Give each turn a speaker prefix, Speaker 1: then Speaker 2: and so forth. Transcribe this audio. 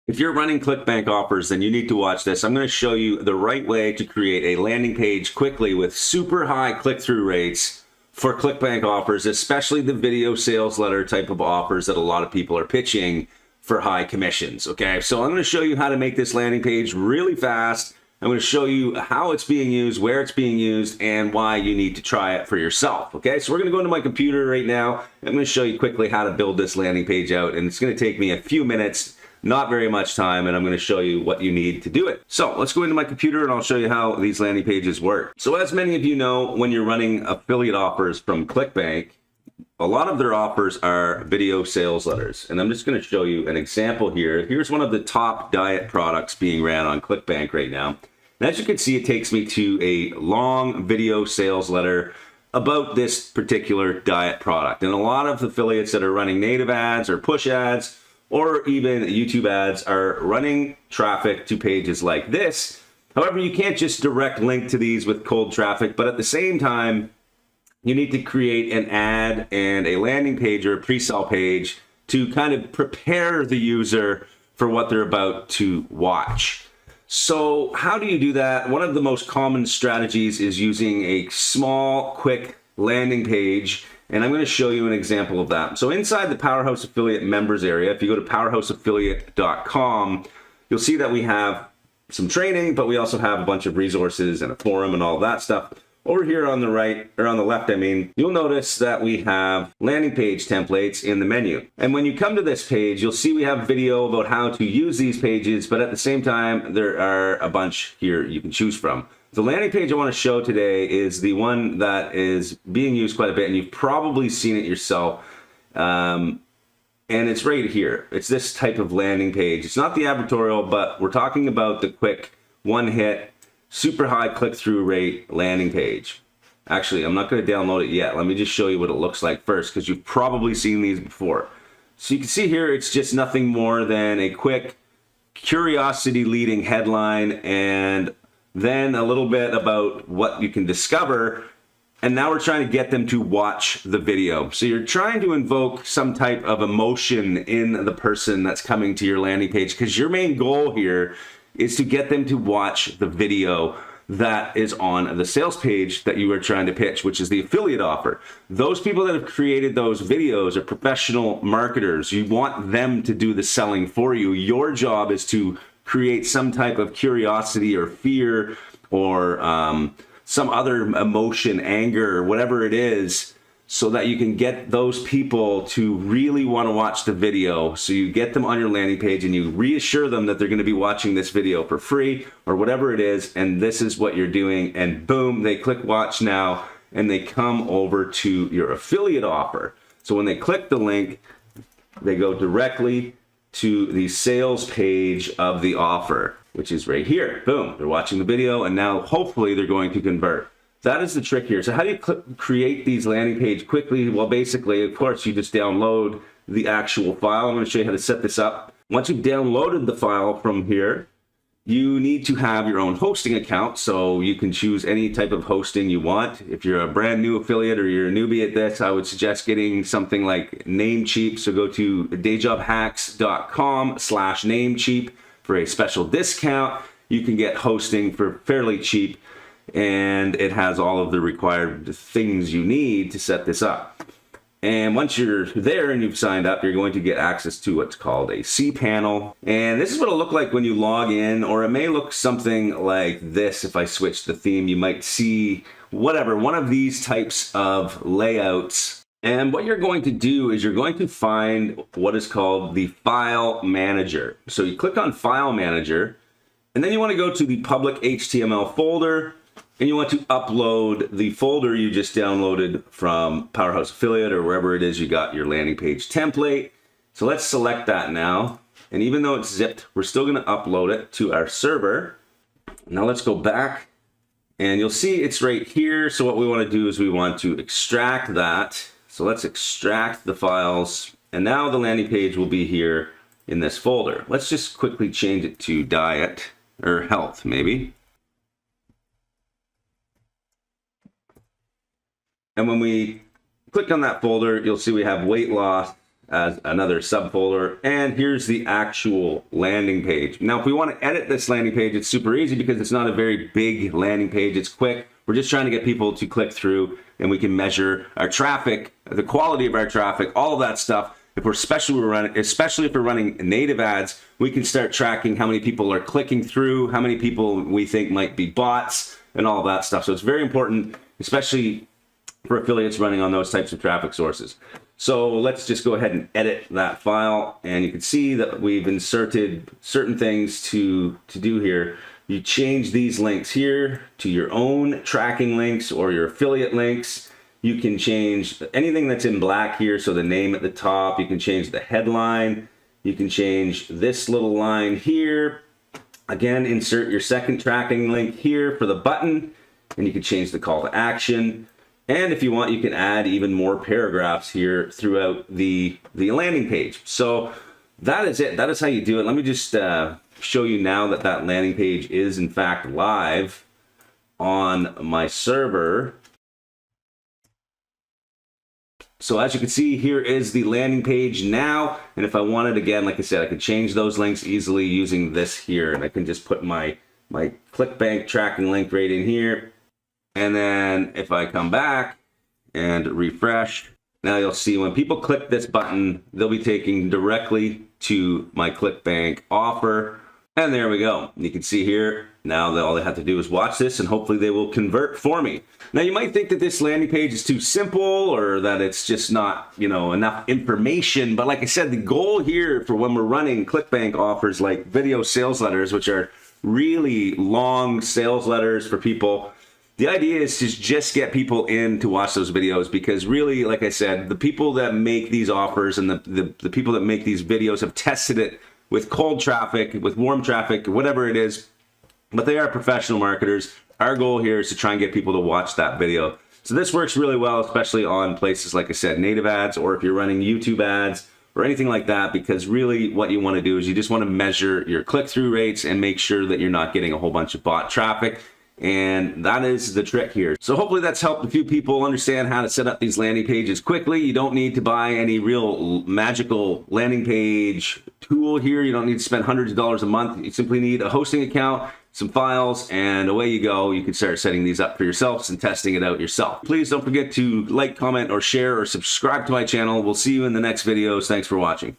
Speaker 1: If you're running ClickBank offers, then you need to watch this. I'm going to show you the right way to create a landing page quickly with super high click-through rates for ClickBank offers, especially the video sales letter type of offers that a lot of people are pitching for high commissions. Okay, so I'm going to show you how to make this landing page really fast. I'm going to show you how it's being used, where it's being used, and why you need to try it for yourself. Okay, so we're going to go into my computer right now. I'm going to show you quickly how to build this landing page out, and it's going to take me a few minutes. Not very much time, and I'm going to show you what you need to do it. So let's go into my computer and I'll show you how these landing pages work. So as many of you know, when you're running affiliate offers from ClickBank, a lot of their offers are video sales letters. And I'm just going to show you an example here. Here's one of the top diet products being ran on ClickBank right now. And as you can see, it takes me to a long video sales letter about this particular diet product. And a lot of affiliates that are running native ads or push ads or even YouTube ads are running traffic to pages like this. However, you can't just direct link to these with cold traffic, but at the same time, you need to create an ad and a landing page or a pre-sale page to kind of prepare the user for what they're about to watch. So how do you do that? One of the most common strategies is using a small, quick landing page. And I'm going to show you an example of that. So inside the Powerhouse Affiliate members area, if you go to powerhouseaffiliate.com, you'll see that we have some training, but we also have a bunch of resources and a forum and all of that stuff. Over here on the right, or on the left, I mean, you'll notice that we have landing page templates in the menu. And when you come to this page, you'll see we have video about how to use these pages, but at the same time, there are a bunch here you can choose from. The landing page I want to show today is the one that is being used quite a bit, and you've probably seen it yourself. And it's right here. It's this type of landing page. It's not the advertorial, but we're talking about the quick one-hit, super high click-through rate landing page. Actually, I'm not going to download it yet. Let me just show you what it looks like first, because you've probably seen these before. So you can see here, it's just nothing more than a quick curiosity-leading headline and then a little bit about what you can discover, and now we're trying to get them to watch the video. So you're trying to invoke some type of emotion in the person that's coming to your landing page, because your main goal here is to get them to watch the video that is on the sales page that you are trying to pitch, which is the affiliate offer. Those people that have created those videos are professional marketers. You want them to do the selling for you. Your job is to create some type of curiosity or fear or some other emotion, anger, or whatever it is, so that you can get those people to really want to watch the video. So you get them on your landing page and you reassure them that they're going to be watching this video for free or whatever it is, and this is what you're doing, and boom, they click watch now and they come over to your affiliate offer. So when they click the link, they go directly to the sales page of the offer, which is right here. Boom, they're watching the video, and now hopefully they're going to convert. That is the trick here. So how do you create these landing page quickly? Well, basically, of course, you just download the actual file. I'm going to show you how to set this up. Once you've downloaded the file from here, you need to have your own hosting account, so you can choose any type of hosting you want. If you're a brand new affiliate or you're a newbie at this, I would suggest getting something like Namecheap. So go to dayjobhacks.com/Namecheap for a special discount. You can get hosting for fairly cheap, and it has all of the required things you need to set this up. And once you're there and you've signed up, you're going to get access to what's called a cPanel. And this is what it'll look like when you log in, or it may look something like this. If I switch the theme, you might see whatever, one of these types of layouts. And what you're going to do is you're going to find what is called the File Manager. So you click on File Manager, and then you want to go to the public HTML folder, and you want to upload the folder you just downloaded from Powerhouse Affiliate or wherever it is you got your landing page template. So let's select that now. And even though it's zipped, we're still going to upload it to our server. Now let's go back, and you'll see it's right here. So what we want to do is we want to extract that. So let's extract the files, and now the landing page will be here in this folder. Let's just quickly change it to diet or health maybe. And when we click on that folder, you'll see we have weight loss as another subfolder. And here's the actual landing page. Now, if we want to edit this landing page, it's super easy because it's not a very big landing page. It's quick. We're just trying to get people to click through, and we can measure our traffic, the quality of our traffic, all of that stuff. If we're especially if we're running native ads, we can start tracking how many people are clicking through, how many people we think might be bots, and all of that stuff. So it's very important, especially for affiliates running on those types of traffic sources. So let's just go ahead and edit that file, and you can see that we've inserted certain things to do here. You change these links here to your own tracking links or your affiliate links. You can change anything that's in black here, so the name at the top. You can change the headline. You can change this little line here. Again, insert your second tracking link here for the button, and you can change the call to action. And if you want, you can add even more paragraphs here throughout the landing page. So that is it. That is how you do it. Let me just show you now that that landing page is in fact live on my server. So as you can see, here is the landing page now. And if I wanted, again, like I said, I could change those links easily using this here. And I can just put my ClickBank tracking link right in here. And then if I come back and refresh, now you'll see when people click this button, they'll be taken directly to my ClickBank offer. And there we go. You can see here, now that all they have to do is watch this, and hopefully they will convert for me. Now you might think that this landing page is too simple, or that it's just not, enough information. But like I said, the goal here for when we're running ClickBank offers like video sales letters, which are really long sales letters for people, the idea is to just get people in to watch those videos, because really, like I said, the people that make these offers and the people that make these videos have tested it with cold traffic, with warm traffic, whatever it is, but they are professional marketers. Our goal here is to try and get people to watch that video. So this works really well, especially on places, like I said, native ads, or if you're running YouTube ads or anything like that, because really what you want to do is you just want to measure your click-through rates and make sure that you're not getting a whole bunch of bot traffic. And that is the trick here. So hopefully that's helped a few people understand how to set up these landing pages quickly. You don't need to buy any real magical landing page tool here. You don't need to spend hundreds of dollars a month. You simply need a hosting account, some files, and away you go. You can start setting these up for yourselves and testing it out yourself. Please don't forget to like, comment, or share, or subscribe to my channel. We'll see you in the next videos. Thanks for watching.